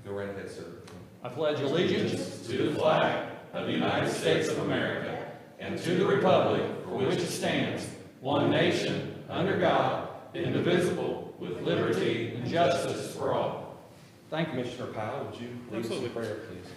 Go right ahead, sir. I pledge allegiance to the flag of the United States of America and to the republic for which it stands, one nation, under God, indivisible, with liberty and justice for all. Thank you. Commissioner Powell, would you lead us Absolutely. in prayer, please?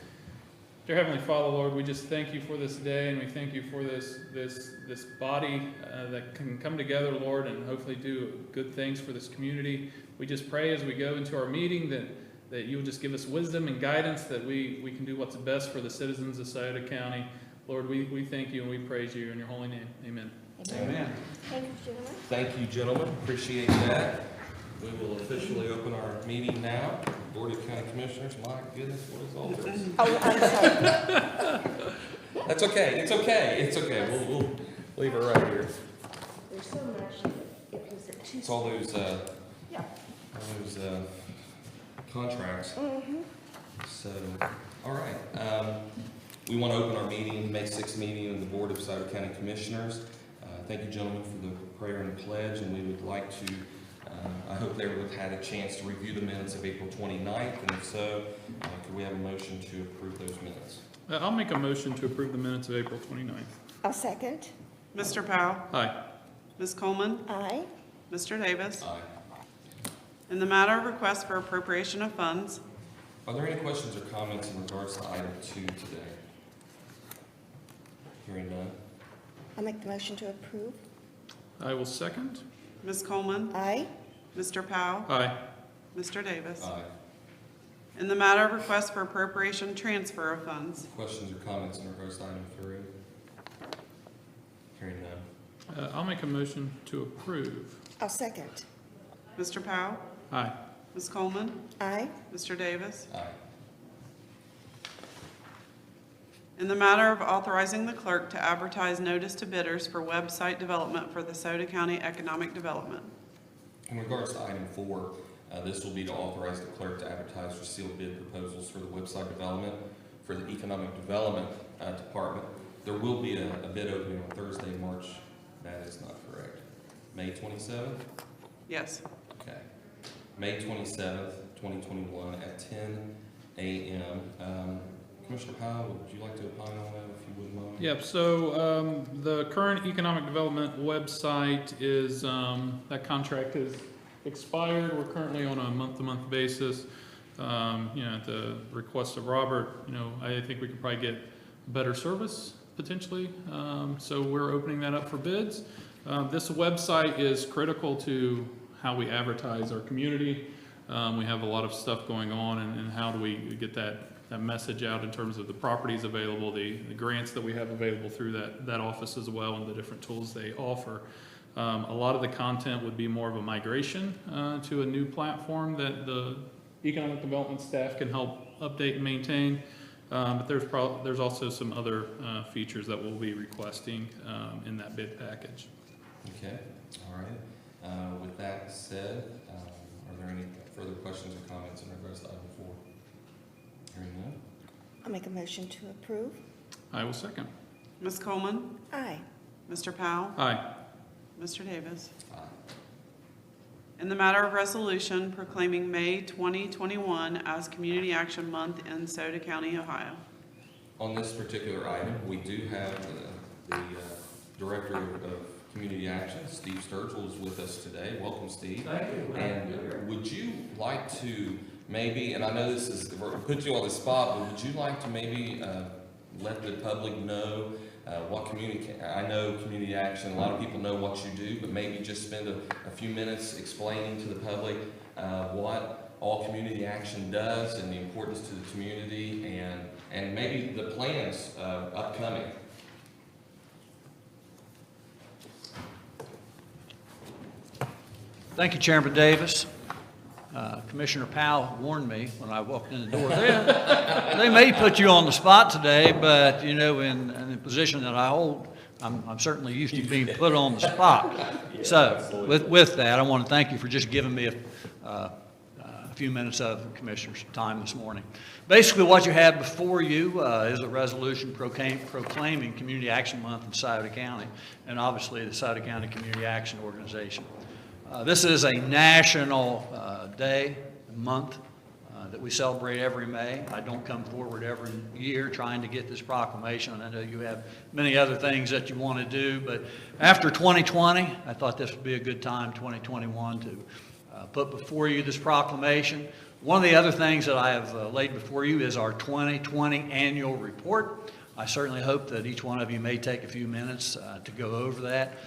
Dear Heavenly Father, Lord, we just thank you for this day, and we thank you for this body that can come together, Lord, and hopefully do good things for this community. We just pray as we go into our meeting that you will just give us wisdom and guidance, that we can do what's best for the citizens of Scioto County. Lord, we thank you and we praise you in your holy name. Amen. Amen. Thank you, gentlemen. Thank you, gentlemen. Appreciate that. We will officially open our meeting now. Board of County Commissioners, my goodness, what is all this? Oh, I'm sorry. That's okay. It's okay. It's okay. We'll leave it right here. There's so much. It was at 2. It's all those, Yeah. contracts. Mm-hmm. So, all right. We want to open our meeting, May 6th meeting of the Board of Scioto County Commissioners. Thank you, gentlemen, for the prayer and pledge, and we would like to, I hope everyone had a chance to review the minutes of April 29th, and if so, could we have a motion to approve those minutes? I'll make a motion to approve the minutes of April 29th. I'll second. Mr. Powell, Aye. Ms. Coleman, Aye. Mr. Davis. Aye. In the matter of request for appropriation of funds, Are there any questions or comments in regards to item 2 today? Hearing none. I'll make the motion to approve. I will second. Ms. Coleman, Aye. Mr. Powell, Aye. Mr. Davis. Aye. In the matter of request for appropriation transfer of funds, Questions or comments in regards to item 3? Hearing none. I'll make a motion to approve. I'll second. Mr. Powell, Aye. Ms. Coleman, Aye. Mr. Davis. Aye. In the matter of authorizing the clerk to advertise notice to bidders for website development for the Scioto County Economic Development. In regards to item 4, this will be to authorize the clerk to advertise for sealed bid proposals for the website development for the Economic Development Department. There will be a bid opening on Thursday, March, that is not correct, May 27th? Yes. Okay. May 27th, 2021 at 10 a.m. Commissioner Powell, would you like to opine on that if you wouldn't mind? Yep, so the current economic development website is, that contract has expired. We're currently on a month-to-month basis. At the request of Robert, I think we could probably get better service potentially. So we're opening that up for bids. This website is critical to how we advertise our community. We have a lot of stuff going on, and how do we get that message out in terms of the properties available, the grants that we have available through that office as well, and the different tools they offer. A lot of the content would be more of a migration to a new platform that the economic development staff can help update and maintain. But there's also some other features that we'll be requesting in that bid package. Okay, all right. With that said, are there any further questions or comments in regards to item 4? Hearing none. I'll make a motion to approve. I will second. Ms. Coleman, Aye. Mr. Powell, Aye. Mr. Davis. Aye. In the matter of resolution proclaiming May 2021 as Community Action Month in Scioto County, Ohio. On this particular item, we do have the Director of Community Action, Steve Sturgill, is with us today. Welcome, Steve. Thank you. And would you like to maybe, and I know this is, put you on the spot, but would you like to maybe let the public know what I know Community Action, a lot of people know what you do, but maybe just spend a few minutes explaining to the public what all Community Action does and the importance to the community, and maybe the plans upcoming. Thank you, Chairman Davis. Commissioner Powell warned me when I walked in the door. They may put you on the spot today, but in the position that I hold, I'm certainly used to being put on the spot. So with that, I want to thank you for just giving me a few minutes of the Commissioner's time this morning. Basically, what you have before you is a resolution proclaiming Community Action Month in Scioto County, and obviously the Scioto County Community Action Organization. This is a national day, month, that we celebrate every May. I don't come forward every year trying to get this proclamation. I know you have many other things that you want to do, but after 2020, I thought this would be a good time, 2021, to put before you this proclamation. One of the other things that I have laid before you is our 2020 annual report. I certainly hope that each one of you may take a few minutes to go over that.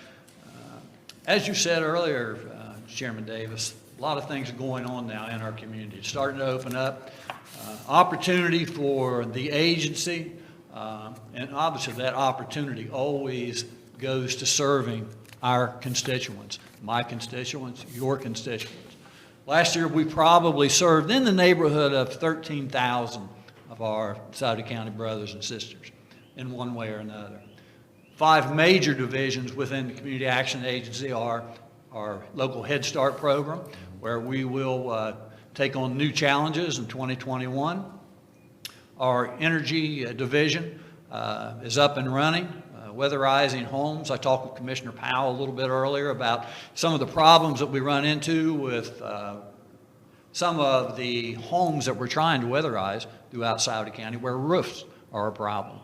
As you said earlier, Chairman Davis, a lot of things are going on now in our community. It's starting to open up. Opportunity for the agency, and obviously that opportunity always goes to serving our constituents, my constituents, your constituents. Last year, we probably served in the neighborhood of 13,000 of our Sauter County brothers and sisters in one way or another. 5 major divisions within the Community Action Agency are our local Head Start program, where we will take on new challenges in 2021. Our energy division is up and running. Weatherizing homes. I talked with Commissioner Powell a little bit earlier about some of the problems that we run into with some of the homes that we're trying to weatherize throughout Sauter County where roofs are a problem.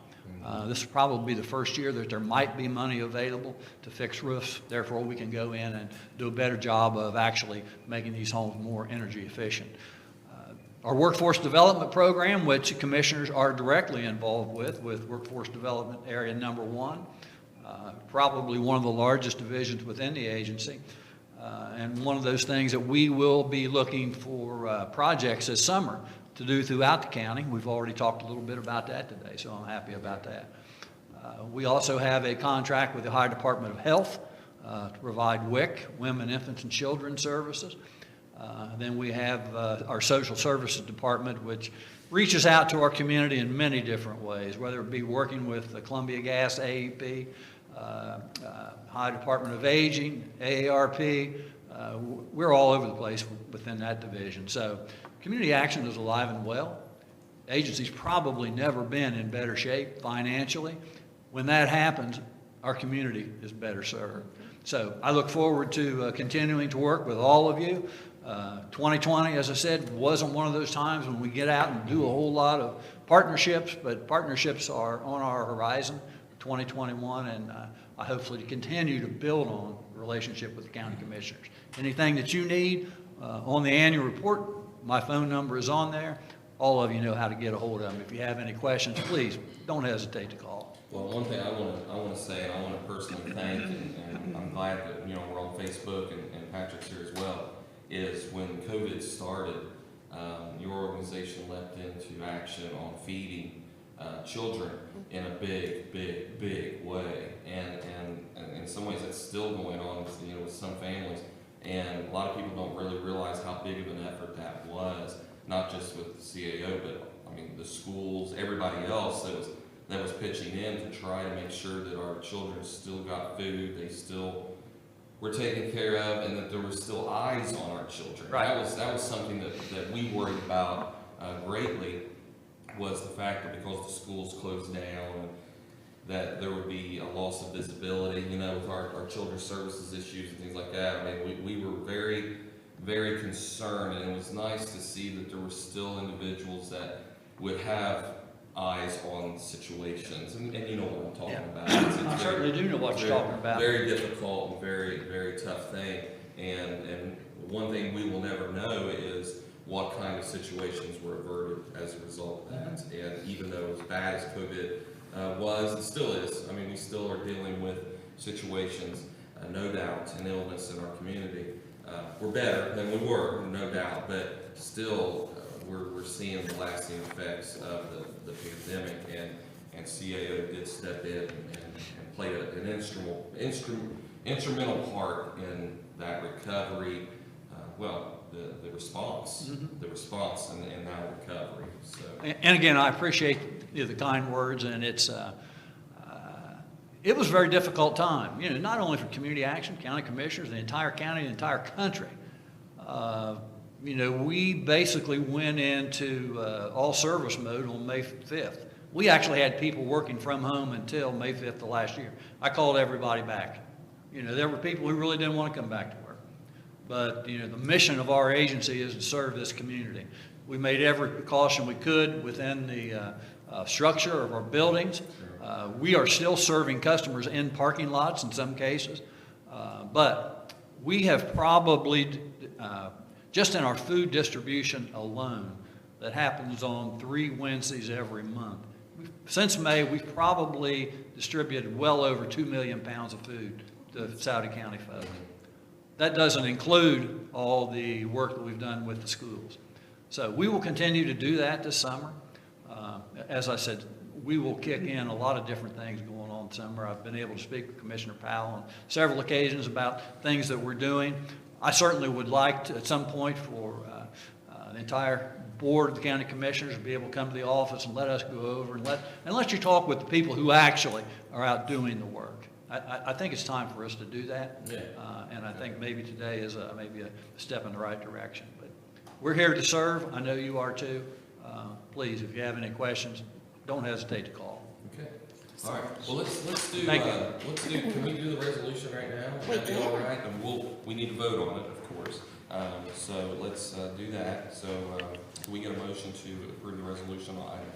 This will probably be the first year that there might be money available to fix roofs. Therefore, we can go in and do a better job of actually making these homes more energy efficient. Our workforce development program, which commissioners are directly involved with Workforce Development Area Number 1, probably one of the largest divisions within the agency, and one of those things that we will be looking for projects this summer to do throughout the county. We've already talked a little bit about that today, so I'm happy about that. We also have a contract with the Ohio Department of Health to provide WIC, Women, Infants, and Children services. Then we have our Social Services Department, which reaches out to our community in many different ways, whether it be working with the Columbia Gas, AEP, Ohio Department of Aging, AARP. We're all over the place within that division. So community action is alive and well. The agency's probably never been in better shape financially. When that happens, our community is better served. So I look forward to continuing to work with all of you. 2020, as I said, wasn't one of those times when we get out and do a whole lot of partnerships, but partnerships are on our horizon for 2021, and I hopefully continue to build on the relationship with the county commissioners. Anything that you need on the annual report, my phone number is on there. All of you know how to get a hold of me. If you have any questions, please don't hesitate to call. Well, one thing I want to say, and I want to personally thank, and I'm glad that we're on Facebook and Patrick's here as well, is when COVID started, your organization leapt into action on feeding children in a big way, and in some ways that's still going on, with some families, and a lot of people don't really realize how big of an effort that was, not just with the CAO, but I mean the schools, everybody else that was pitching in to try to make sure that our children still got food, they still were taken care of, and that there were still eyes on our children. Right. That was something that we worried about greatly, was the fact that because the schools closed down, that there would be a loss of visibility, with our children's services issues and things like that. I mean, we were very, very concerned, and it was nice to see that there were still individuals that would have eyes on situations, and you know what I'm talking about. I certainly do know what you're talking about. Very difficult and very, very tough thing, and one thing we will never know is what kind of situations were averted as a result of that. And even though as bad as COVID was, it still is. I mean, we still are dealing with situations, no doubt, and illness in our community. We're better than we were, no doubt, but still we're seeing the lasting effects of the pandemic, and CAO did step in and play an instrumental part in that recovery. The response, the response and that recovery. So. And again, I appreciate the kind words, and it was a very difficult time, not only for community action, county commissioners, the entire county, the entire country. We basically went into all service mode on May 5th. We actually had people working from home until May 5th of last year. I called everybody back. There were people who really didn't want to come back to work. But, the mission of our agency is to serve this community. We made every precaution we could within the structure of our buildings. We are still serving customers in parking lots in some cases, but we have probably, just in our food distribution alone, that happens on 3 Wednesdays every month. Since May, we've probably distributed well over 2 million pounds of food to Sauter County folks. That doesn't include all the work that we've done with the schools. So we will continue to do that this summer. As I said, we will kick in a lot of different things going on this summer. I've been able to speak with Commissioner Powell on several occasions about things that we're doing. I certainly would like to, at some point, for the entire board of the county commissioners to be able to come to the office and let us go over and let you talk with the people who actually are out doing the work. I think it's time for us to do that. Yeah. And I think maybe today is maybe a step in the right direction. But we're here to serve. I know you are too. Please, if you have any questions, don't hesitate to call. Okay. All right. Well, let's do, Thank you. can we do the resolution right now? We That'd be can. all right? And we need to vote on it, of course. So let's do that. So can we get a motion to approve the resolution on item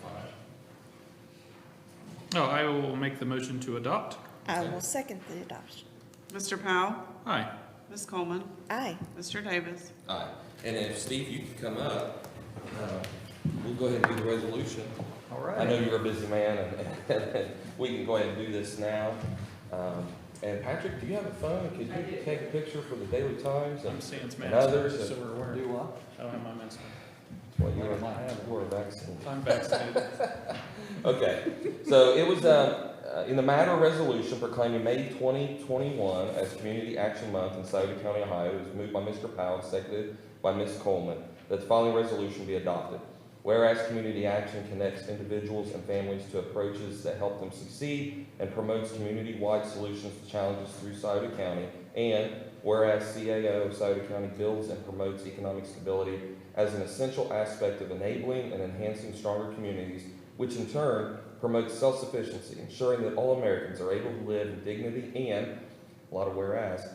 5? No, I will make the motion to adopt. I will second the adoption. Mr. Powell? Aye. Ms. Coleman? Aye. Mr. Davis? Aye. And if, Steve, you can come up, we'll go ahead and do the resolution. All right. I know you're a busy man, and we can go ahead and do this now. And Patrick, do you have a phone? Could you take a picture for the Daily Times I'm and Sam's and man, others? so we're aware. Do what? I don't have my mask Well, you were vaccinated. on. I'm vaccinated. Okay, so it was, in the matter of resolution proclaiming May 2021 as Community Action Month in Sauter County, Ohio, it was moved by Mr. Powell, seconded by Ms. Coleman, that the following resolution be adopted. Whereas community action connects individuals and families to approaches that help them succeed and promotes community-wide solutions to challenges through Sauter County, and whereas CAO of Sauter County builds and promotes economic stability as an essential aspect of enabling and enhancing stronger communities, which in turn promotes self-sufficiency, ensuring that all Americans are able to live in dignity, and, a lot of whereas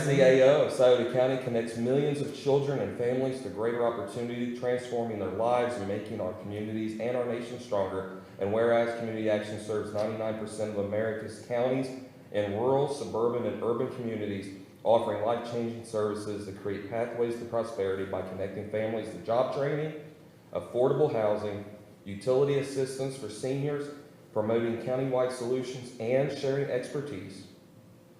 CAO of Sauter County connects millions of children and families to greater opportunity, transforming their lives and making our communities and our nation stronger, and whereas Community Action serves 99% of America's counties and rural, suburban, and urban communities, offering life-changing services that create pathways to prosperity by connecting families to job training, affordable housing, utility assistance for seniors, promoting countywide solutions, and sharing expertise.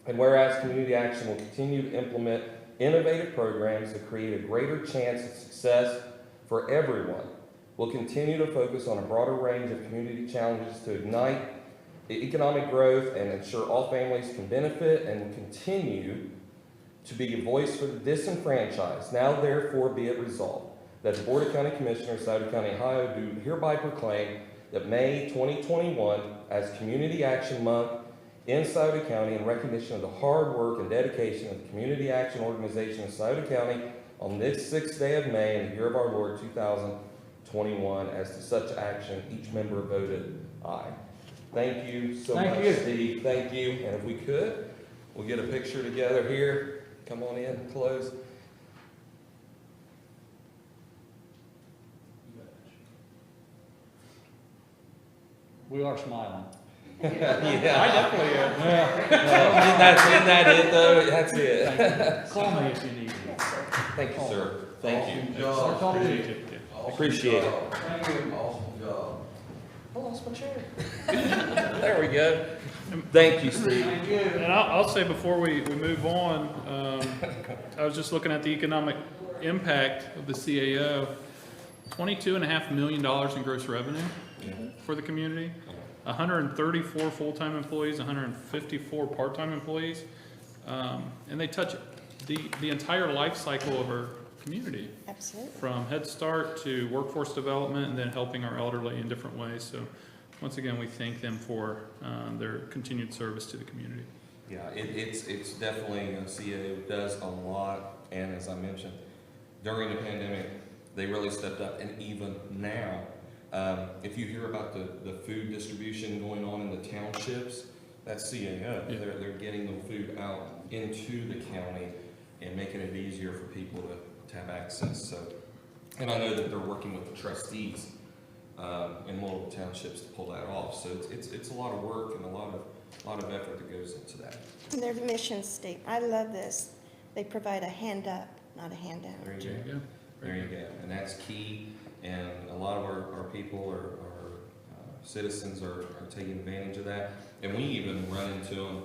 And whereas Community Action will continue to implement innovative programs that create a greater chance of success for everyone, we'll continue to focus on a broader range of community challenges to ignite economic growth and ensure all families can benefit, and will continue to be a voice for the disenfranchised. Now therefore be it resolved that the Board of County Commissioners, Sauter County, Ohio, do hereby proclaim that May 2021 as Community Action Month in Sauter County in recognition of the hard work and dedication of the Community Action Organization of Sauter County on this 6th day of May in the year of our Lord 2021. As to such action, each member voted aye. Thank you so much, Steve. Thank you. And if we could, we'll get a picture together here. Come on in, close. We are smiling. Yeah. I definitely am. Isn't that it, though? That's it. Call me if you need me. Thank you, sir. Thank you. Appreciate it. Yeah. Appreciate it. Awesome job. I lost my chair. There we go. Thank you, Steve. And I'll say before we move on, I was just looking at the economic impact of the CAO. $22.5 million in gross revenue for the community. 134 full-time employees, 154 part-time employees. And they touch the entire life cycle of our community, Absolutely. from Head Start to workforce development and then helping our elderly in different ways. So once again, we thank them for their continued service to the community. Yeah, it's definitely, CAO does a lot, and as I mentioned, during the pandemic, they really stepped up, and even now, if you hear about the food distribution going on in the townships, that's CAO. Yeah. They're getting the food out into the county and making it easier for people to have access, so And I know that they're working with the trustees in multiple townships to pull that off. So it's a lot of work and a lot of effort that goes into that. And their mission statement, I love this. They provide a hand up, not a handout. There There you you go. go. There you go. And that's key. And a lot of our people, our citizens are taking advantage of that. And we even run into them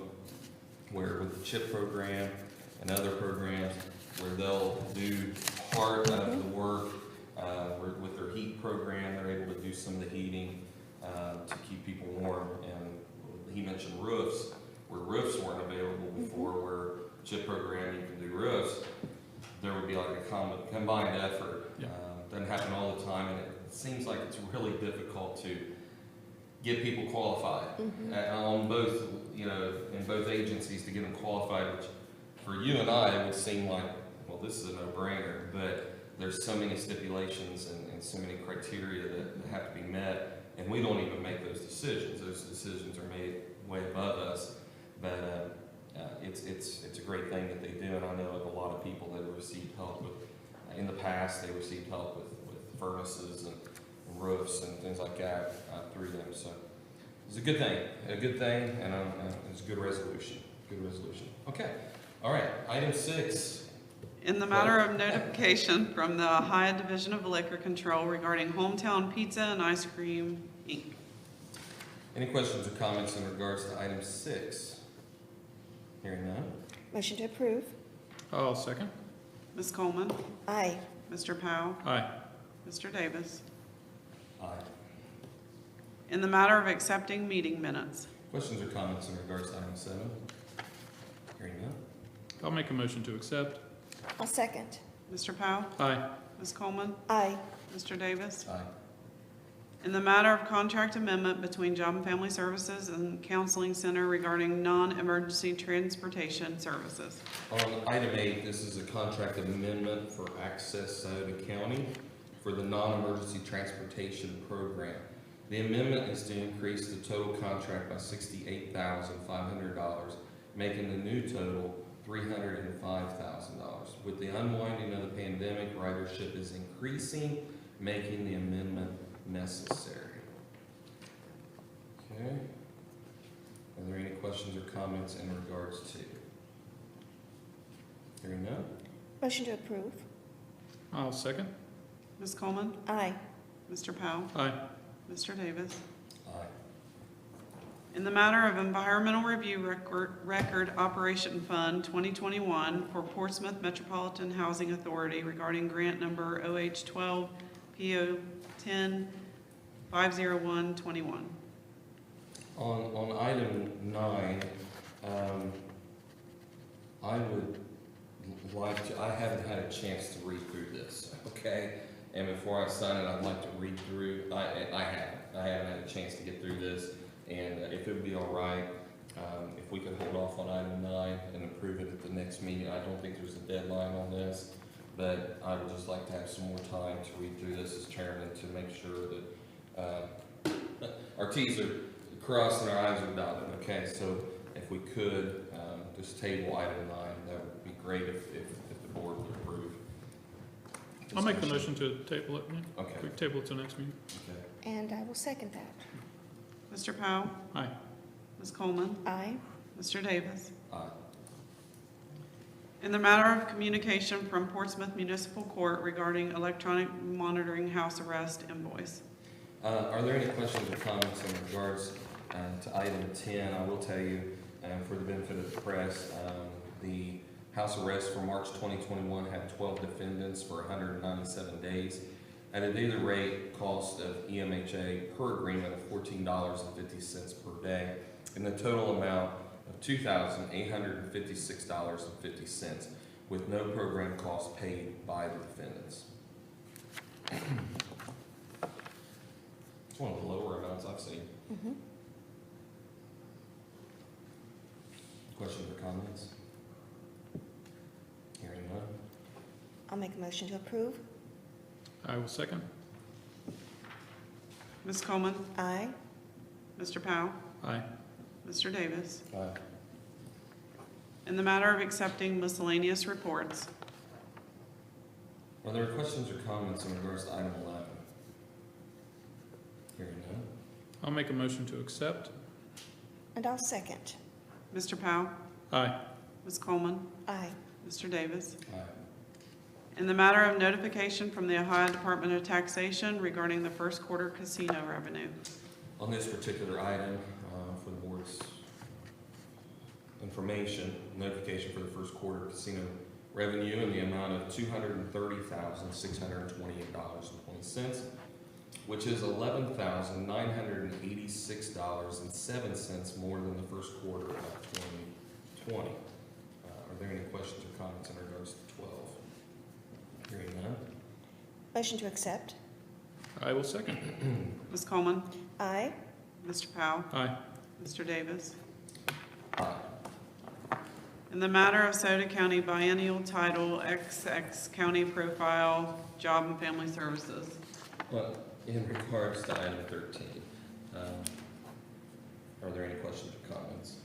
where with the CHIP program and other programs where they'll do part of the work where with their heat program, they're able to do some of the heating to keep people warm. And he mentioned roofs, where roofs weren't available before, where CHIP program, you can do roofs. There would be like a combined effort. Yeah. Doesn't happen all the time, and it seems like it's really difficult to get people qualified on both, in both agencies to get them qualified, which for you and I, it would seem like, well, this is a no-brainer, but there's so many stipulations and so many criteria that have to be met, and we don't even make those decisions. Those decisions are made way above us, but it's a great thing that they do, and I know of a lot of people that have received help with, in the past, they received help with furnaces and roofs and things like that through them. So it's a good thing, and it's a good resolution. Okay, all right, item 6. In the matter of notification from the Ohio Division of Liquor Control regarding Hometown Pizza and Ice Cream, Inc. Any questions or comments in regards to item 6? Hearing none. Motion to approve. I'll second. Ms. Coleman, Aye. Mr. Powell, Aye. Mr. Davis. Aye. In the matter of accepting meeting minutes, Questions or comments in regards to item 7? Hearing none. I'll make a motion to accept. I'll second. Mr. Powell, Aye. Ms. Coleman, Aye. Mr. Davis. Aye. In the matter of contract amendment between Job and Family Services and Counseling Center regarding non-emergency transportation services. On item 8, this is a contract amendment for Access Sauter County for the non-emergency transportation program. The amendment is to increase the total contract by $68,500, making the new total $305,000. With the unwinding of the pandemic, ridership is increasing, making the amendment necessary. Okay. Are there any questions or comments in regards to? Hearing none? Motion to approve. I'll second. Ms. Coleman, Aye. Mr. Powell, Aye. Mr. Davis. Aye. In the matter of Environmental Review Record Operation Fund 2021 for Portsmouth Metropolitan Housing Authority regarding grant number OH12 PO 10-50121. On item 9, I would like to, I haven't had a chance to read through this, okay? And before I sign it, I'd like to read through, I haven't had a chance to get through this, and if it would be all right, if we could hold off on item 9 and approve it at the next meeting. I don't think there's a deadline on this, but I would just like to have some more time to read through this as chairman to make sure that our T's are crossed and our I's are dotted, okay? So if we could, just table item 9, that would be great if the board would approve. I'll make the motion to table it. Yeah. Okay. We table it till next meeting. Okay. And I will second that. Mr. Powell, Aye. Ms. Coleman, Aye. Mr. Davis. Aye. In the matter of communication from Portsmouth Municipal Court regarding electronic monitoring house arrest invoice. Are there any questions or comments in regards to item 10? I will tell you, for the benefit of the press, the house arrest for March 2021 had 12 defendants for 197 days at a daily rate cost of EMHA per agreement of $14.50 per day, and the total amount of $2,856.50, with no program costs paid by the defendants. It's one of the lower amounts I've seen. Questions or comments? Hearing none. I'll make a motion to approve. I will second. Ms. Coleman, Aye. Mr. Powell, Aye. Mr. Davis. Aye. In the matter of accepting miscellaneous reports, Are there questions or comments in regards to item 11? Hearing none. I'll make a motion to accept. And I'll second. Mr. Powell? Aye. Ms. Coleman? Aye. Mr. Davis? Aye. In the matter of notification from the Ohio Department of Taxation regarding the first quarter casino revenue. On this particular item, for the board's information, notification for the first quarter casino revenue in the amount of $230,628.20, which is $11,986.07 more than the first quarter of 2020. Are there any questions or comments in regards to 12? Hearing none. Motion to accept. I will second. Ms. Coleman? Aye. Mr. Powell? Aye. Mr. Davis? Aye. In the matter of Sauter County Biennial Title XX County Profile, Job and Family Services. Well, in regards to item 13, are there any questions or comments?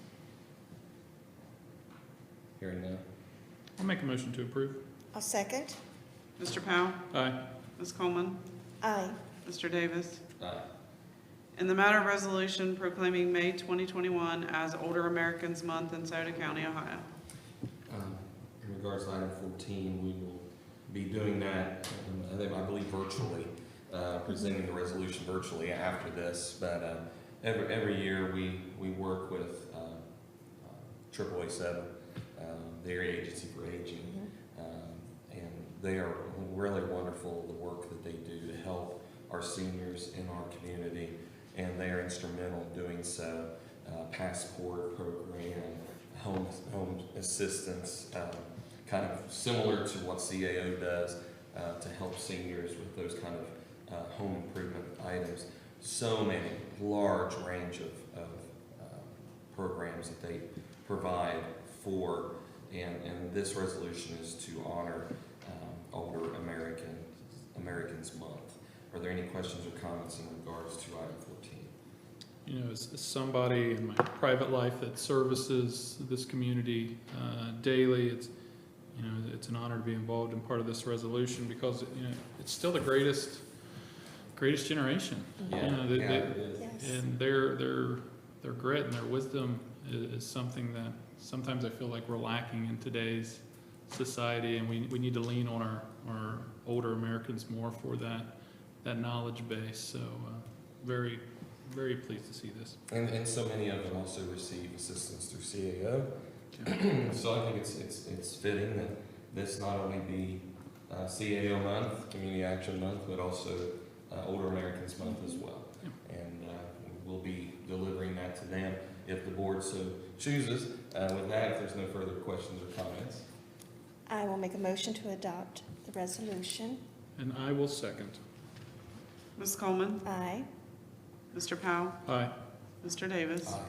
Hearing none. I'll make a motion to approve. I'll second. Mr. Powell? Aye. Ms. Coleman? Aye. Mr. Davis? Aye. In the matter of resolution proclaiming May 2021 as Older Americans Month in Sauter County, Ohio. In regards to item 14, we will be doing that, I believe virtually, presenting the resolution virtually after this. But every year we work with AAA7, the Area Agency for Aging, and they are really wonderful, the work that they do to help our seniors in our community, and they are instrumental in doing so. Passport program, home assistance, kind of similar to what CAO does to help seniors with those kind of home improvement items. So many, large range of programs that they provide for, and this resolution is to honor Older Americans Month. Are there any questions or comments in regards to item 14? You know, as somebody in my private life that services this community daily, it's an honor to be involved in part of this resolution because it's still the greatest generation. It is. Yes. And their grit and their wisdom is something that sometimes I feel like we're lacking in today's society, and we need to lean on our older Americans more for that knowledge base. So very, very pleased to see this. And so many of them also receive assistance through CAO. So I think it's fitting that this not only be CAO month, Community Action Month, but also Older Americans Month as well. And we'll be delivering that to them if the board so chooses. With that, if there's no further questions or comments. I will make a motion to adopt the resolution. And I will second. Ms. Coleman? Aye. Mr. Powell? Aye. Mr. Davis? Aye.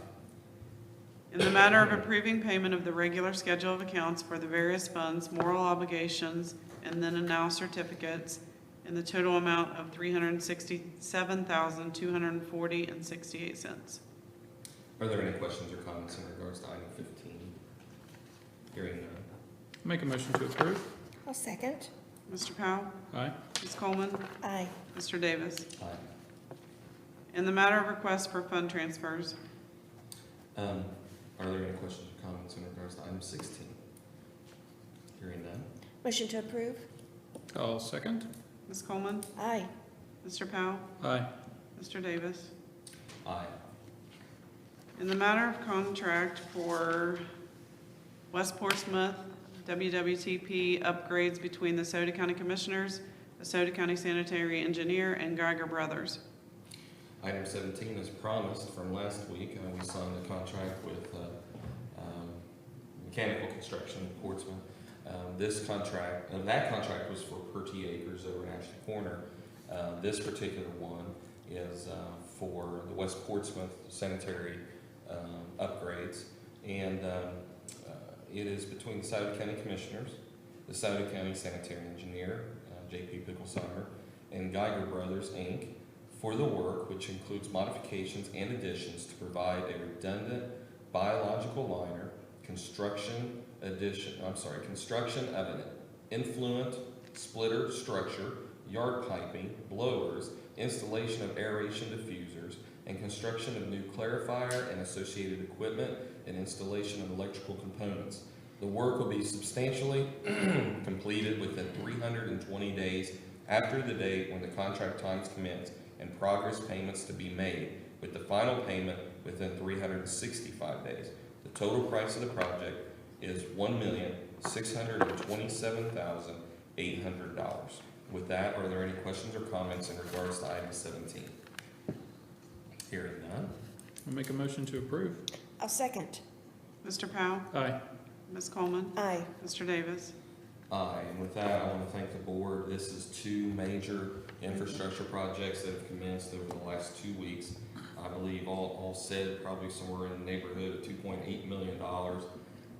In the matter of approving payment of the regular schedule of accounts for the various funds, moral obligations, and then and now certificates in the total amount of $367,240.68. Are there any questions or comments in regards to item 15? Hearing none. Make a motion to approve. I'll second. Mr. Powell? Aye. Ms. Coleman? Aye. Mr. Davis? Aye. In the matter of requests for fund transfers, Are there any questions or comments in regards to item 16? Hearing none. Motion to approve. I'll second. Ms. Coleman? Aye. Mr. Powell? Aye. Mr. Davis? Aye. In the matter of contract for West Portsmouth WWTP upgrades between the Sauter County Commissioners, the Sauter County Sanitary Engineer, and Geiger Brothers. Item 17, as promised from last week, we signed a contract with Mechanical Construction in Portsmouth. That contract was for per T acres over in Ashley Corner. This particular one is for the West Portsmouth sanitary upgrades, and it is between the Sauter County Commissioners, the Sauter County Sanitary Engineer, J.P. Picklesheimer, and Geiger Brothers, Inc., for the work, which includes modifications and additions to provide a redundant biological liner, construction of an influent splitter structure, yard piping, blowers, installation of aeration diffusers, and construction of new clarifier and associated equipment, and installation of electrical components. The work will be substantially completed within 320 days after the date when the contract times commence, and progress payments to be made, with the final payment within 365 days. The total price of the project is $1,627,800. With that, are there any questions or comments in regards to item 17? Hearing none. I'll make a motion to approve. I'll second. Mr. Powell? Aye. Ms. Coleman? Aye. Mr. Davis? Aye, and with that, I want to thank the board. This is two major infrastructure projects that have commenced over the last 2 weeks. I believe all said, probably somewhere in the neighborhood of $2.8 million.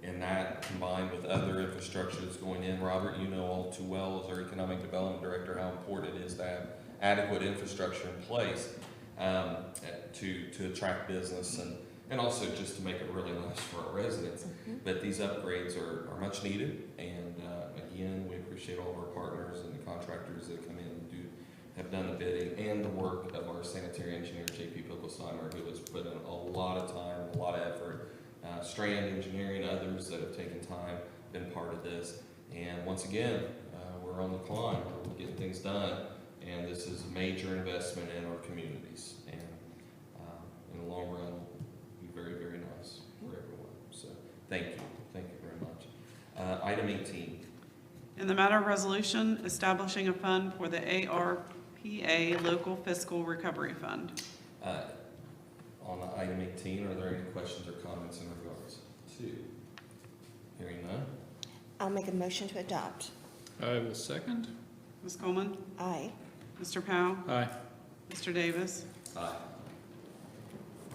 And that combined with other infrastructure that's going in. Robert, you know all too well as our economic development director how important it is to have adequate infrastructure in place to attract business and also just to make it really nice for our residents. But these upgrades are much needed, and again, we appreciate all of our partners and the contractors that come in and have done the bidding, and the work of our sanitary engineer, J.P. Pickelsheimer, who has put in a lot of time, a lot of effort. Strand Engineering, others that have taken time, been part of this. And once again, we're on the climb, we're getting things done, and this is a major investment in our communities. And in the long run, will be very, very nice for everyone. So thank you very much. Item 18. In the matter of resolution establishing a fund for the ARPA Local Fiscal Recovery Fund. On item 18, are there any questions or comments in regards to? Hearing none. I'll make a motion to adopt. I will second. Ms. Coleman? Aye. Mr. Powell? Aye. Mr. Davis? Aye.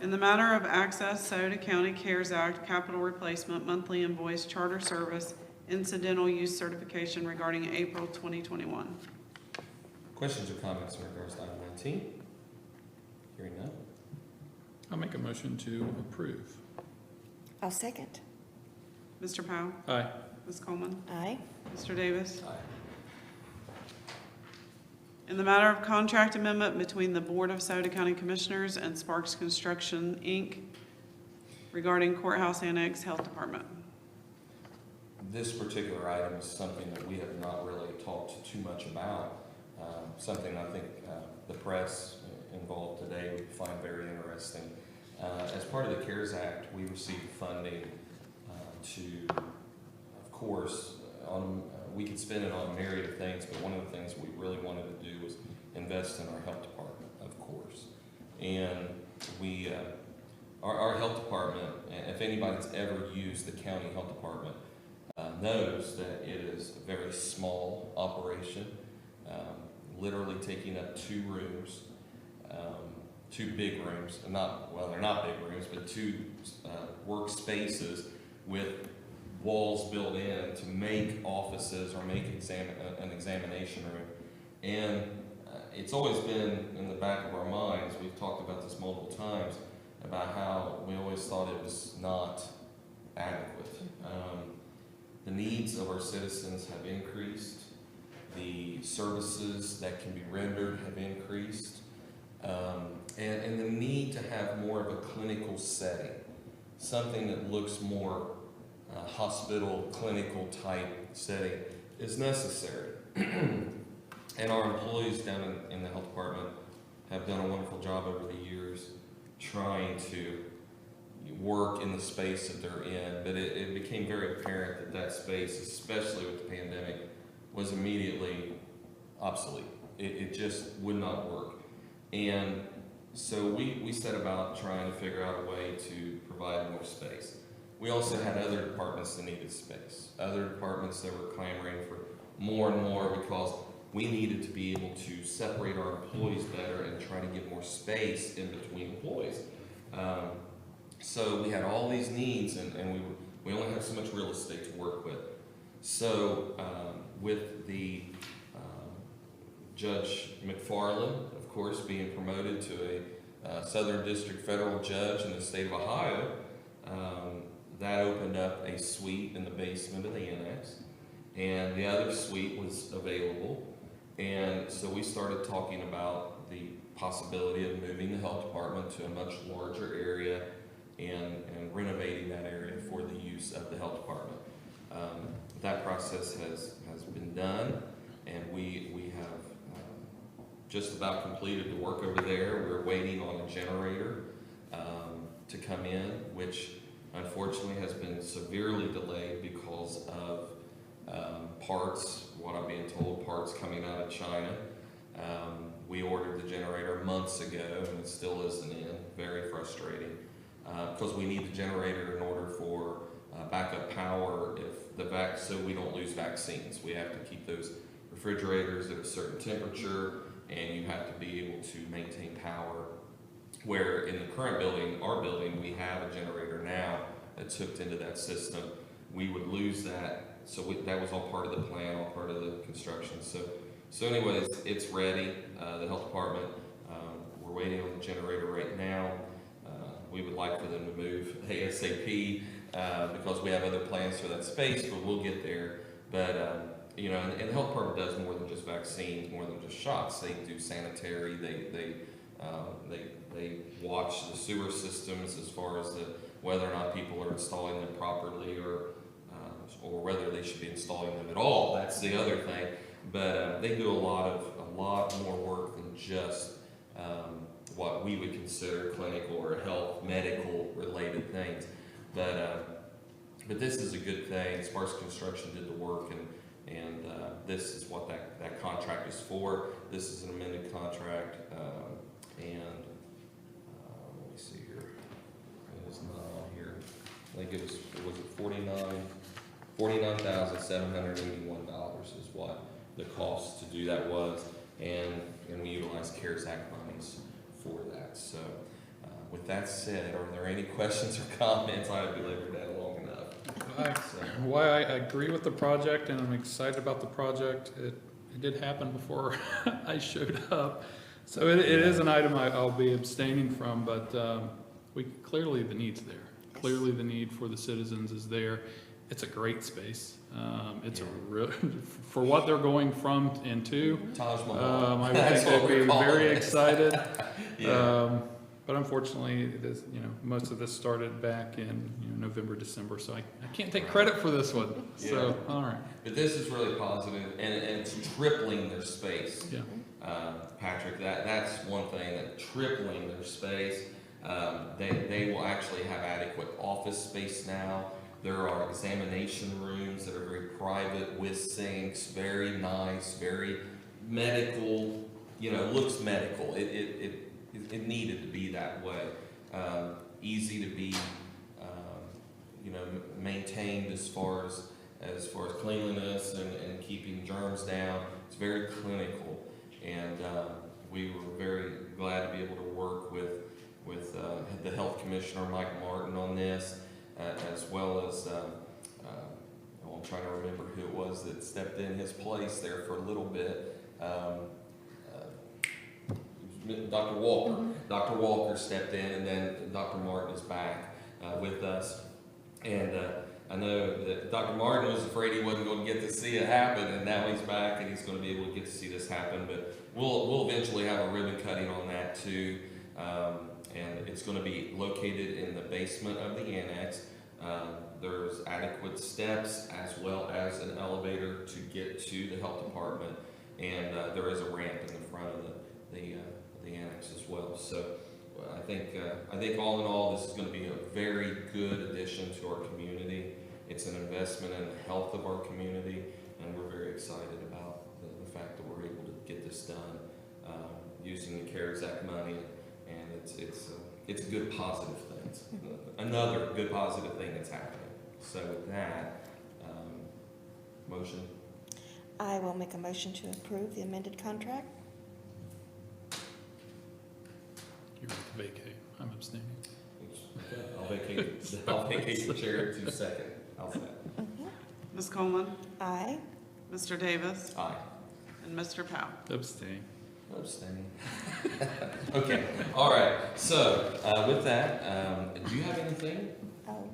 In the matter of access Sauter County CARES Act Capital Replacement Monthly Invoice Charter Service Incidental Use Certification regarding April 2021. Questions or comments in regards to item 19? Hearing none. I'll make a motion to approve. I'll second. Mr. Powell? Aye. Ms. Coleman? Aye. Mr. Davis? Aye. In the matter of contract amendment between the Board of Sauter County Commissioners and Sparks Construction, Inc. regarding Courthouse Annex Health Department. This particular item is something that we have not really talked too much about. Something I think the press involved today would find very interesting. As part of the CARES Act, we received funding to, of course, we could spend it on a myriad of things, but one of the things we really wanted to do was invest in our health department, of course. And we, our health department, if anybody's ever used the county health department, knows that it is a very small operation, literally taking up 2 rooms, 2 big rooms, they're not big rooms, but 2 workspaces with walls built in to make offices or make an examination room. And it's always been in the back of our minds, we've talked about this multiple times, about how we always thought it was not adequate. The needs of our citizens have increased. The services that can be rendered have increased. And the need to have more of a clinical setting, something that looks more hospital, clinical type setting is necessary. And our employees down in the health department have done a wonderful job over the years trying to work in the space that they're in, but it became very apparent that that space, especially with the pandemic, was immediately obsolete. It just would not work. And so we set about trying to figure out a way to provide more space. We also had other departments that needed space, other departments that were clamoring for more and more because we needed to be able to separate our employees better and try to get more space in between employees. So we had all these needs, and we only have so much real estate to work with. So with the Judge McFarland, of course, being promoted to a Southern District federal judge in the state of Ohio, that opened up a suite in the basement of the annex. and the other suite was available. And so we started talking about the possibility of moving the health department to a much larger area and renovating that area for the use of the health department. That process has been done, and we have just about completed the work over there. We're waiting on a generator to come in, which unfortunately has been severely delayed because of parts, what I'm being told, parts coming out of China. We ordered the generator months ago and it still isn't in. Very frustrating, because we need the generator in order for backup power if so we don't lose vaccines. We have to keep those refrigerators at a certain temperature, and you have to be able to maintain power. Where in the current building, our building, we have a generator now that's hooked into that system. We would lose that, so that was all part of the plan, all part of the construction. So anyways, it's ready. The health department, we're waiting on the generator right now. We would like for them to move ASAP because we have other plans for that space, but we'll get there. But you know, and the health department does more than just vaccines, more than just shots. They do sanitary. They watch the sewer systems as far as whether or not people are installing them properly, or whether they should be installing them at all. That's the other thing. But they do a lot more work than just what we would consider clinical or health, medical related things. But this is a good thing. Sparks Construction did the work, and this is what that contract is for. This is an amended contract, and let me see here. It is not on here. I think it was it $49,781 is what the cost to do that was, and we utilized CARES Act monies for that. So with that said, are there any questions or comments? I have delivered that long enough. Why I agree with the project, and I'm excited about the project. It did happen before I showed up. So it is an item I'll be abstaining from, but clearly the need's there. Clearly the need for the citizens is there. It's a great space. It's a real, for what they're going from and to. Taj Mahal. I would think they'd be very excited. Yeah. But unfortunately, it is, most of this started back in November, December, so I can't take credit for this one. So, all right. But this is really positive, and it's tripling their space. Yeah. Patrick, that's one thing, that tripling their space. They will actually have adequate office space now. There are examination rooms that are very private with sinks, very nice, very medical, looks medical. It needed to be that way. Easy to be, maintained as far as cleanliness and keeping germs down. It's very clinical, and we were very glad to be able to work with the health commissioner, Mike Martin, on this, as well as I'm trying to remember who it was that stepped in his place there for a little bit. Dr. Walker. Dr. Walker stepped in, and then Dr. Martin is back with us. And I know that Dr. Martin was afraid he wasn't going to get to see it happen, and now he's back and he's going to be able to get to see this happen. But we'll eventually have a ribbon cutting on that too. And it's going to be located in the basement of the annex. There's adequate steps as well as an elevator to get to the health department, and there is a ramp in the front of the annex as well. So I think all in all, this is going to be a very good addition to our community. It's an investment in the health of our community, and we're very excited about the fact that we're able to get this done using the CARES Act money, and it's a good positive thing. It's another good positive thing that's happening. So with that, motion. I will make a motion to approve the amended contract. You're going to vacate. I'm abstaining. I'll vacate the chair to second. How's that? Ms. Coleman, Aye. Mr. Davis, Aye. and Mr. Powell. Abstain. Abstaining. Okay, all right. So with that, do you have anything?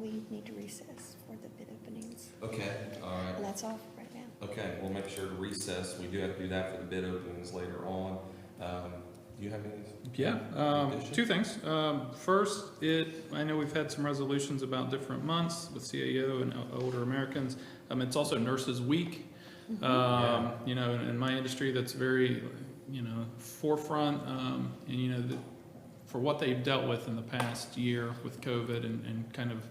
We need to recess for the bid openings. Okay, all right. And that's all right Okay, we'll make sure to recess. We do have to do that for the bid openings later on. Do you have any? Yeah, additions? two things. First, I know we've had some resolutions about different months with CAO and older Americans. It's also Nurses Week. You know, in my industry, that's very, you know, forefront, and, you know, for what they've dealt with in the past year with COVID and kind of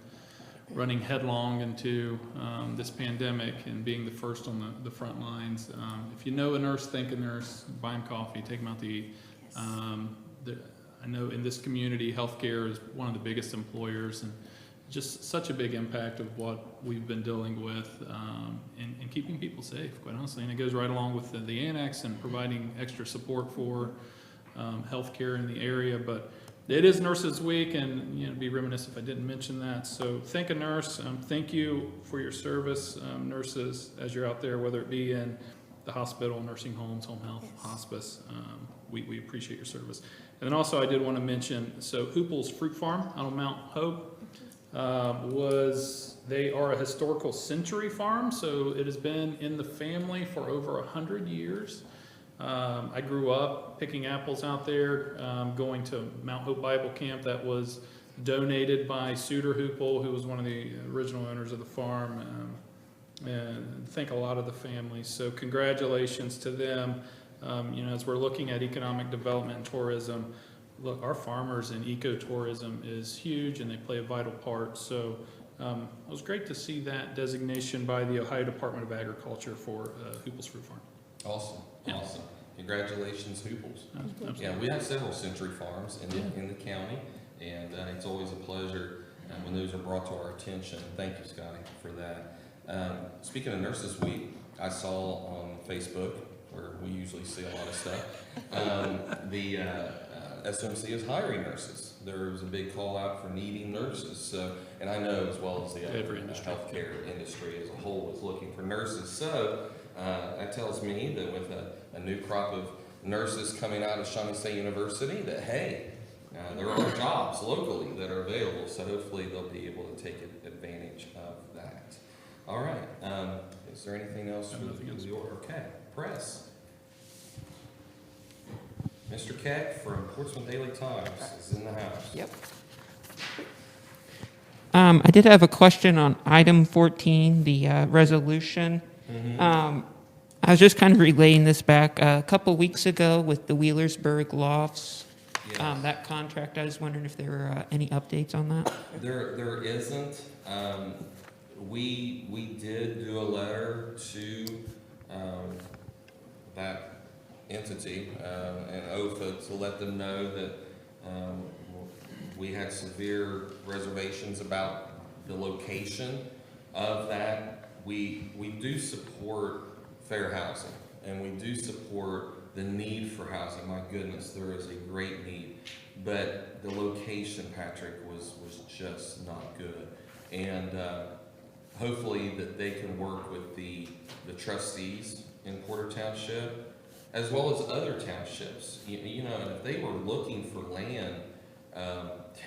running headlong into this pandemic and being the first on the front lines. If you know a nurse, think a nurse, buy them coffee, take them out to eat. I know in this community, healthcare is one of the biggest employers, and just such a big impact of what we've been dealing with and keeping people safe, quite honestly. And it goes right along with the annex and providing extra support for healthcare in the area. But it is Nurses Week, and, you know, it'd be remiss if I didn't mention that. So thank a nurse. Thank you for your service, nurses, as you're out there, whether it be in the hospital, nursing homes, home health, hospice. We appreciate your service. And then also I did want to mention, so Hoople's Fruit Farm out on Mount Hope they are a historical century farm, so it has been in the family for over 100 years. I grew up picking apples out there, going to Mount Hope Bible Camp that was donated by Suter Hoople, who was one of the original owners of the farm, and thank a lot of the families. So congratulations to them. You know, as we're looking at economic development and tourism, look, our farmers and ecotourism is huge, and they play a vital part. So it was great to see that designation by the Ohio Department of Agriculture for Hoople's Fruit Farm. Awesome, awesome. Congratulations, Hooples. Absolutely. Yeah, we have several century farms in the county, and it's always a pleasure when those are brought to our attention. Thank you, Scotty, for that. Speaking of Nurses Week, I saw on Facebook, where we usually see a lot of stuff, the SMC is hiring nurses. There was a big call out for needing nurses. So, and I know as well as the healthcare industry as a whole is looking for nurses. So that tells me that with a new crop of nurses coming out of Shawnee State University, that hey, there are jobs locally that are available. So hopefully they'll be able to take advantage of that. All right. Is there anything else? Okay. Press. Mr. Keck from Portsmouth Daily Times is in the house. Yep. I did have a question on item 14, the resolution. I was just kind of relaying this back a couple weeks ago with the Wheelersburg Lofts. Yes. That contract, I was wondering if there were any updates on that. There isn't. We did do a letter to that entity, and OFA, to let them know that we had severe reservations about the location of that. We do support fair housing, and we do support the need for housing. My goodness, there is a great need. But the location, Patrick, was just not good. And hopefully that they can work with the trustees in Porter Township, as well as other townships. You know, and if they were looking for land, they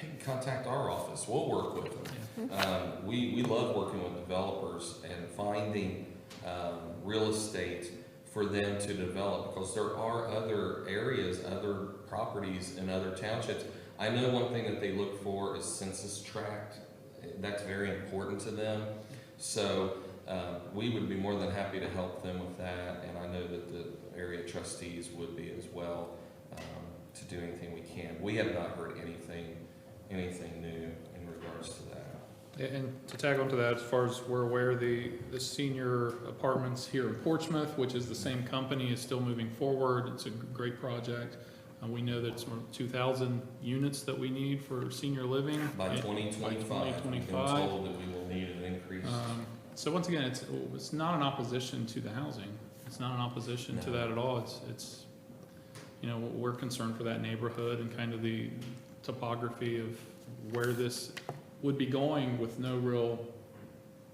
can contact our office. We'll work with them. We love working with developers and finding real estate for them to develop, because there are other areas, other properties in other townships. I know one thing that they look for is census tract. That's very important to them. So we would be more than happy to help them with that, and I know that the area trustees would be as well, to do anything we can. We have not heard anything new in regards to that. And to tag on to that, as far as we're aware, the senior apartments here in Portsmouth, which is the same company, is still moving forward. It's a great project. We know that it's 2,000 units that we need for senior living. By 2025, we've been told that we will need an increase. So once again, it's not an opposition to the housing. It's not an opposition to that at all. It's you know, we're concerned for that neighborhood and kind of the topography of where this would be going, with no real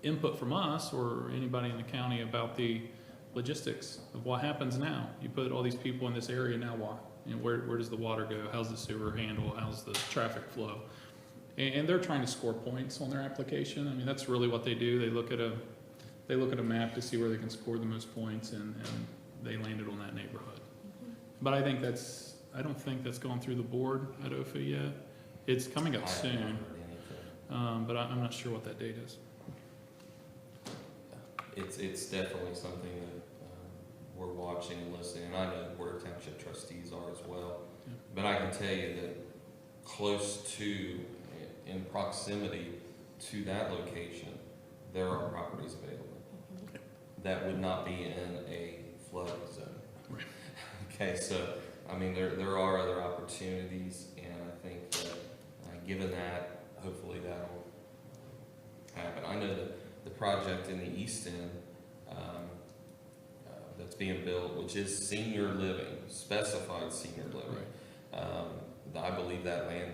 input from us or anybody in the county about the logistics of what happens now. You put all these people in this area, now what? You know, where does the water go? How's the sewer handle? How's the traffic flow? And they're trying to score points on their application. I mean, that's really what they do. They look at a they look at a map to see where they can score the most points, and they landed on that neighborhood. But I don't think that's gone through the board at OFA yet. It's coming up I haven't soon, heard anything. but I'm not sure what that date is. It's definitely something that we're watching and listening, and I know the Board of Township trustees are as well. Yeah. But I can tell you that close to, in proximity to that location, there are properties available that would not be in a flood zone. Right. Okay, so, I mean, there are other opportunities, and I think that, given that, hopefully that'll happen. I know that the project in the East End, that's being built, which is senior living, specified senior living. I believe that land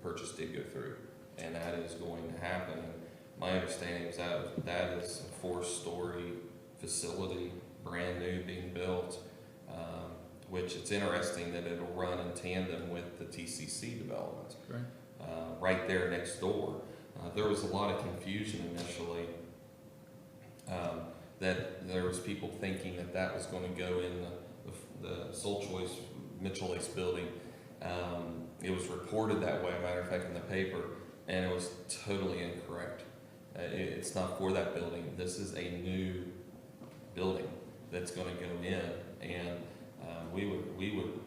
purchase did go through, and that is going to happen. And my understanding is that is a 4-story facility, brand new, being built, which it's interesting that it'll run in tandem with the TCC development. Right. Right there next door. There was a lot of confusion initially, that there was people thinking that that was going to go in the Sole Choice Mitchell Ace building. It was reported that way, matter of fact, in the paper, and it was totally incorrect. It's not for that building. This is a new building that's going to go in, and we would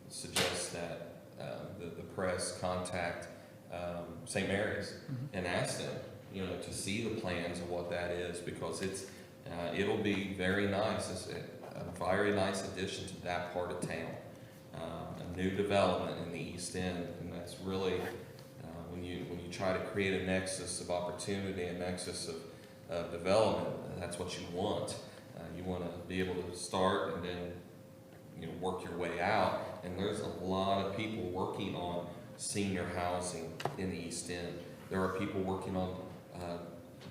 suggest that the press contact St. Mary's and ask them, to see the plans of what that is, because it'll be very nice. It's a very nice addition to that part of town. A new development in the East End, and that's really when you try to create a nexus of opportunity, a nexus of development, that's what you want. You want to be able to start and then work your way out. And there's a lot of people working on senior housing in the East End. There are people working on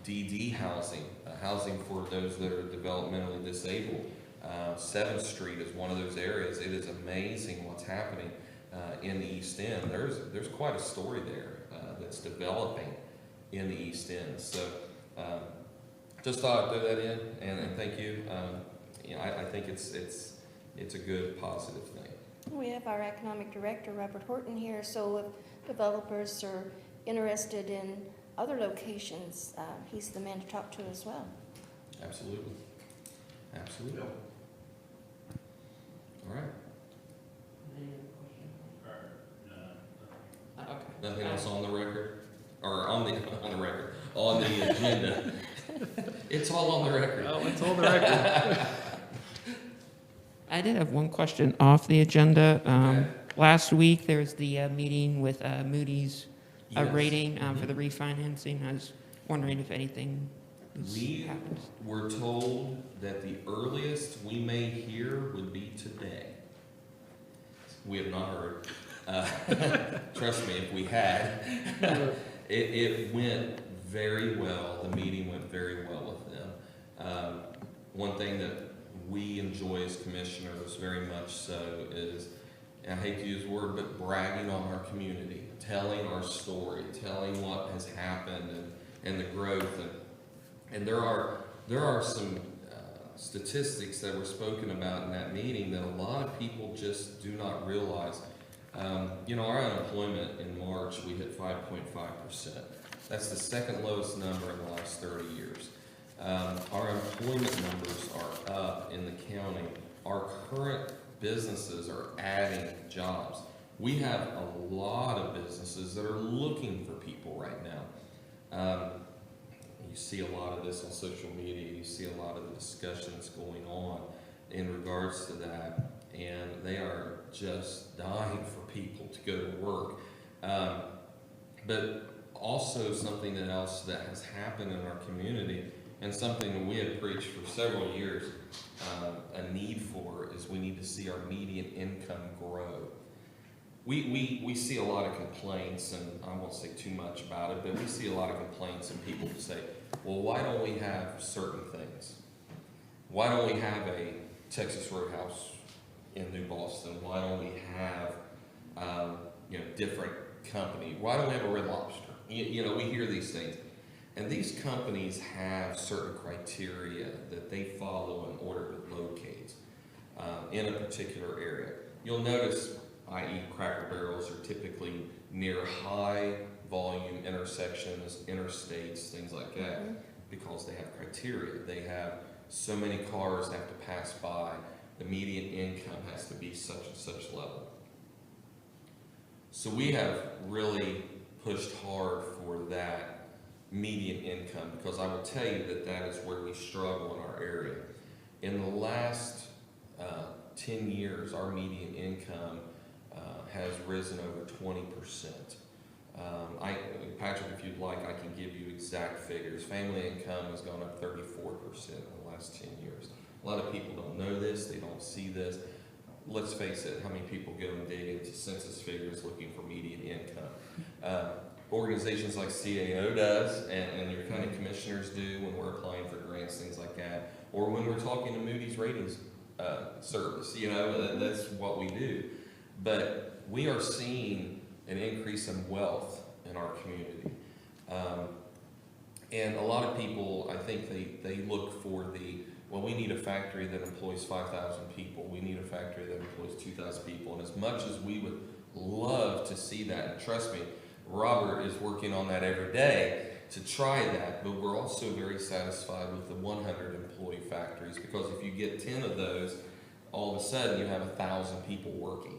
DD housing, housing for those that are developmentally disabled. 7th Street is one of those areas. It is amazing what's happening in the East End. There's quite a story there that's developing in the East End. So just thought I'd throw that in, and thank you. I think it's a good, positive thing. We have our economic director, Robert Horton, here, so if developers are interested in other locations, he's the man to talk to as well. Absolutely. Absolutely. All right. Nothing else on the record? Or on the record, on the agenda? It's all on the record. Oh, it's on the record. I did have one question off the agenda. Okay. Last week, there was the meeting with Moody's Yes. rating for the refinancing. I was wondering if anything has We happened. were told that the earliest we may hear would be today. We have not heard. Trust me, if we had, it went very well. The meeting went very well with them. One thing that we enjoy as commissioners very much so is, and I hate to use the word, but bragging on our community, telling our story, telling what has happened and the growth. And there are some statistics that were spoken about in that meeting that a lot of people just do not realize. Our unemployment in March, we hit 5.5%. That's the second lowest number in the last 30 years. Our employment numbers are up in the county. Our current businesses are adding jobs. We have a lot of businesses that are looking for people right now. You see a lot of this on social media. You see a lot of the discussions going on in regards to that, and they are just dying for people to go to work. But also something else that has happened in our community, and something that we have preached for several years, a need for, is we need to see our median income grow. We see a lot of complaints, and I won't say too much about it, but we see a lot of complaints and people say, well, why don't we have certain things? Why don't we have a Texas Roadhouse in New Boston? Why don't we have, different company? Why don't we have a Red Lobster? We hear these things. And these companies have certain criteria that they follow in order to locate in a particular area. You'll notice, i.e. Cracker Barrels are typically near high volume intersections, interstates, things like that, because they have criteria. They have so many cars have to pass by, the median income has to be such and such level. So we have really pushed hard for that median income, because I will tell you that that is where we struggle in our area. In the last 10 years, our median income has risen over 20%. Patrick, if you'd like, I can give you exact figures. Family income has gone up 34% in the last 10 years. A lot of people don't know this, they don't see this. Let's face it, how many people go and dig into census figures looking for median income? Organizations like CAO does, and your county commissioners do when we're applying for grants, things like that, or when we're talking to Moody's Ratings Service, you know, that's what we do. But we are seeing an increase in wealth in our community. And a lot of people, I think they look for well, we need a factory that employs 5,000 people. We need a factory that employs 2,000 people. And as much as we would love to see that, and trust me, Robert is working on that every day to try that, but we're also very satisfied with the 100 employee factories, because if you get 10 of those, all of a sudden you have 1,000 people working.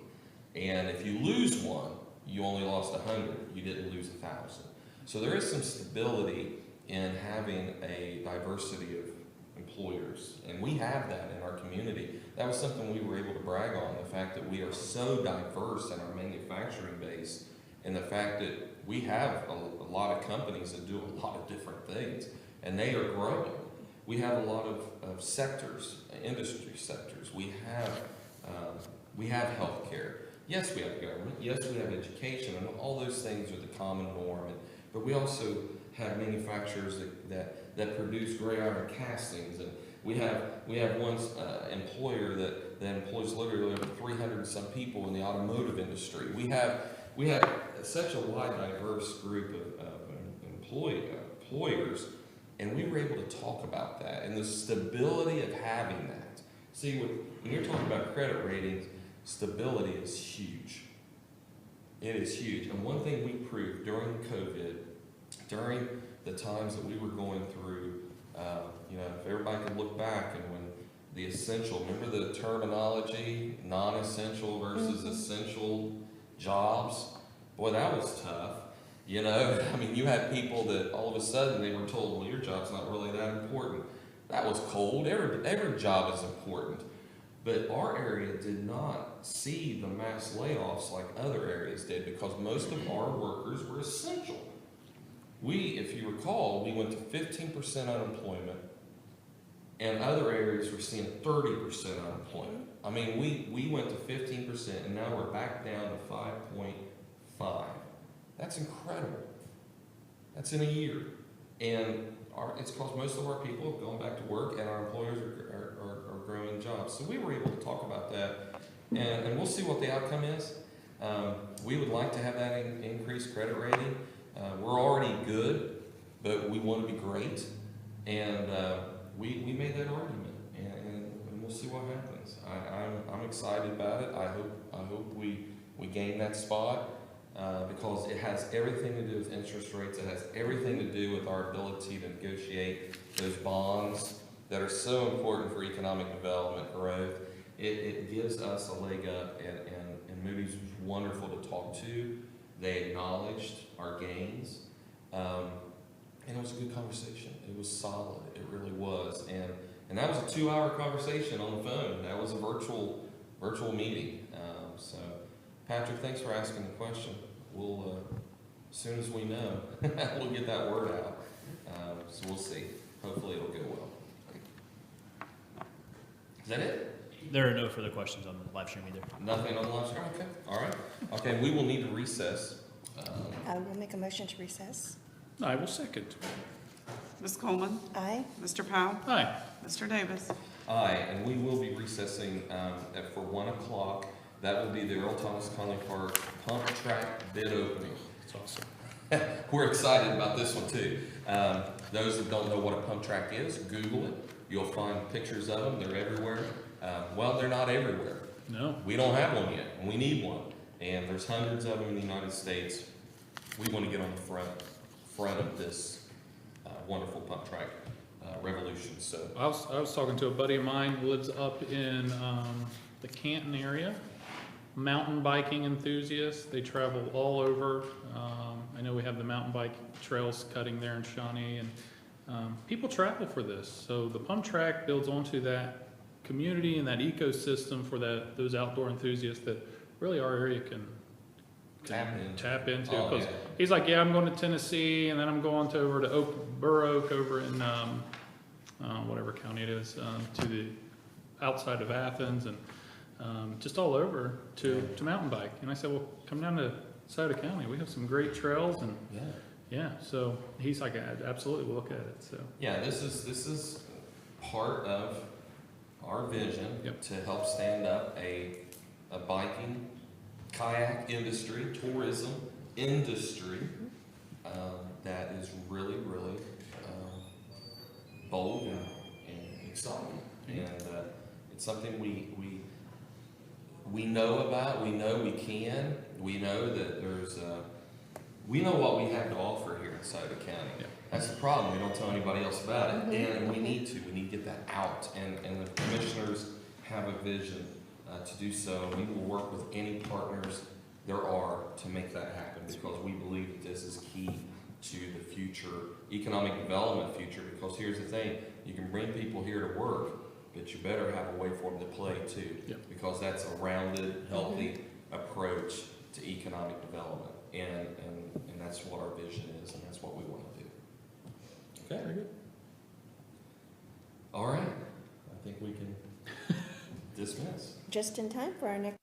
And if you lose one, you only lost 100, you didn't lose 1,000. So there is some stability in having a diversity of employers, and we have that in our community. That was something we were able to brag on, the fact that we are so diverse in our manufacturing base, and the fact that we have a lot of companies that do a lot of different things, and they are growing. We have a lot of sectors, industry sectors. We have healthcare. Yes, we have government. Yes, we have education, and all those things are the common norm. But we also have manufacturers that produce gray iron castings, and we have one employer that employs literally over 300 and some people in the automotive industry. We have such a wide, diverse group of employers, and we were able to talk about that and the stability of having that. See, when you're talking about credit ratings, stability is huge. It is huge. And one thing we proved during COVID, during the times that we were going through, if everybody could look back, and when the essential, remember the terminology, non-essential versus essential jobs? Boy, that was tough. I mean, you had people that all of a sudden they were told, well, your job's not really that important. That was cold. Every job is important. But our area did not see the mass layoffs like other areas did, because most of our workers were essential. If you recall, we went to 15% unemployment, and other areas were seeing 30% unemployment. I mean, we went to 15%, and now we're back down to 5.5. That's incredible. That's in a year. And it's because most of our people have gone back to work, and our employers are growing jobs. So we were able to talk about that, and we'll see what the outcome is. We would like to have that increased credit rating. We're already good, but we want to be great, and we made that argument, and we'll see what happens. I'm excited about it. I hope we gain that spot, because it has everything to do with interest rates. It has everything to do with our ability to negotiate those bonds that are so important for economic development, growth. It gives us a leg up, and Moody's was wonderful to talk to. They acknowledged our gains, and it was a good conversation. It was solid. It really was. And that was a 2-hour conversation on the phone. That was a virtual meeting. So, Patrick, thanks for asking the question. We'll, as soon as we know, we'll get that word out. So we'll see. Hopefully it'll go well. Is that it? There are no further questions on the live stream either. Nothing on the live stream? Okay, all right. Okay, we will need to recess. I will make a motion to recess. I will second. Ms. Coleman? Aye. Mr. Powell? Aye. Mr. Davis? Aye, and we will be recessing for 1 o'clock. That will be the Earl Thomas Conley Park pump track bid opening. That's awesome. we're excited about this one too. Those that don't know what a pump track is, Google it. You'll find pictures of them. They're everywhere. Well, they're not everywhere. No, We don't have one yet, and we need one. And there's hundreds of them in the United States. We want to get on the front of this wonderful pump track revolution. So, I was talking to a buddy of mine who lives up in the Canton area, mountain biking enthusiast. They travel all over. I know we have the mountain bike trails cutting there in Shawnee, and people travel for this. So the pump track builds onto that community and that ecosystem for those outdoor enthusiasts that really our area can tap into. Oh, 'Cause yeah. he's like, yeah, I'm going to Tennessee, and then I'm going over to Burr Oak over in whatever county it is, to the outside of Athens, and just all over to mountain bike. And I said, well, come down to Sauter County. We have some great trails, and yeah. yeah. So he's like, absolutely, we'll look at it. So Yeah, this is part of our vision Yep. to help stand up a biking, kayak industry, tourism industry that is really, really bold and exciting. And it's something we know about, we know we can, we know that there's, we know what we have to offer here in Sauter County. Yeah. That's the problem, we don't tell anybody else about it, and we need to get that out, and the commissioners have a vision to do so, and we will work with any partners there are to make that happen, because we believe that this is key to the future, economic development future, because here's the thing, you can bring people here to work, but you better have a way for them to play too, Yep. because that's a rounded, healthy approach to economic development, and that's what our vision is, and that's what we want to do. Okay? very good. All right, I think we can dismiss. Just in time for our next